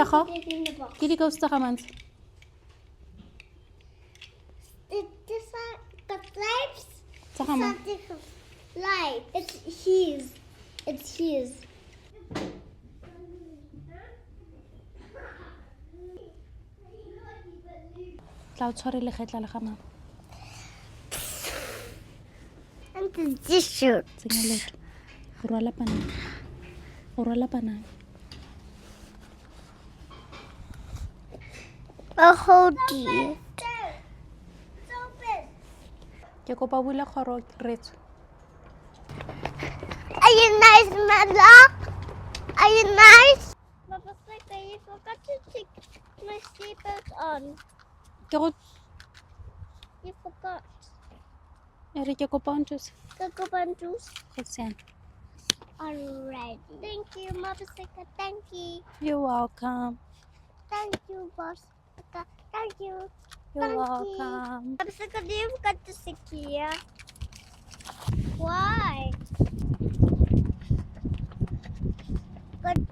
Stacha? Kili ka Stacha man? This one got lights. Stacha man. Light. It's his. It's his. Tla tshware le kgetla le ga mama. And the t-shirt. Tsenya letho. Go rwala panana. Go rwala panana. A whole tea. It's open. Ke kopa bula kgoro retso. Are you nice, Mother? Are you nice? Papa said you forgot to take my seatbelt on. Ke go You forgot. re ke kopa o ntse. Go bundles. Go tsena. Alrighty. Thank you, Mother Sika. Thank you. You're welcome. Thank you, boss. Thank you. You're Thank you. welcome. Mother Sika, do you forgot to sit here? Why? Good.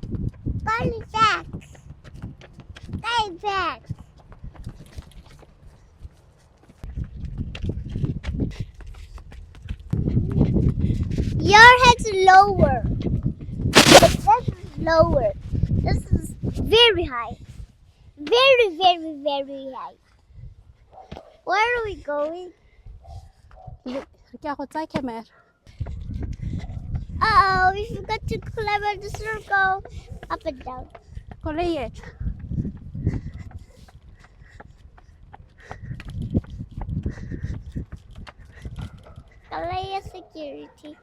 Golly bags. Hey, bags. Your head's lower. This is lower. This is very high. Very, very, very high. Where are we going? Ke a go tsaya camera. Uh-oh, we forgot to climb the circle. Up and down. Kolay e. Kalaya security.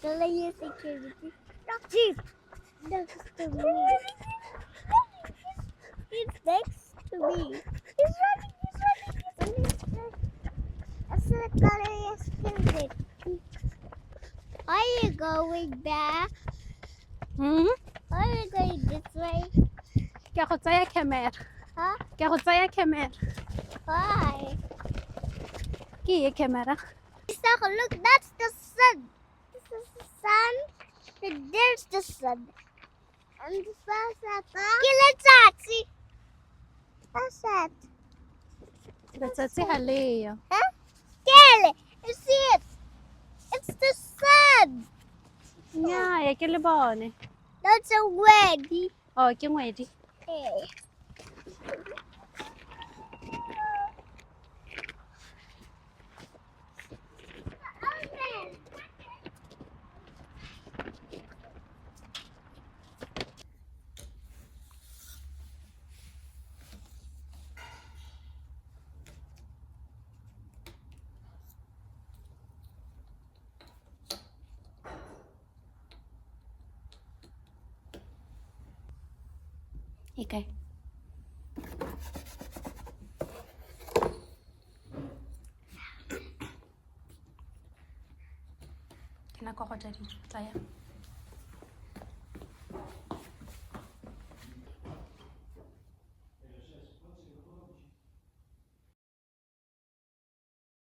Kalaya security. Jeep. Next to me. He's next to me. He's running. That's the Kalaya security. Are you going back? Are you going this way? Ke a go tsaya camera. Huh? Ke a go tsaya camera. Why? Ke e camera. Look, that's the sun. This is the sun. And there's the sun. And the sun's at the... See? What's that? Letsatsi ha leyo. Huh? Kelly, you see it? It's the sun. Nya ke le bone. That's a wedgie. Oh, ke ngwedi. Hey. Okay. Ke nako go ja dijo tsaya.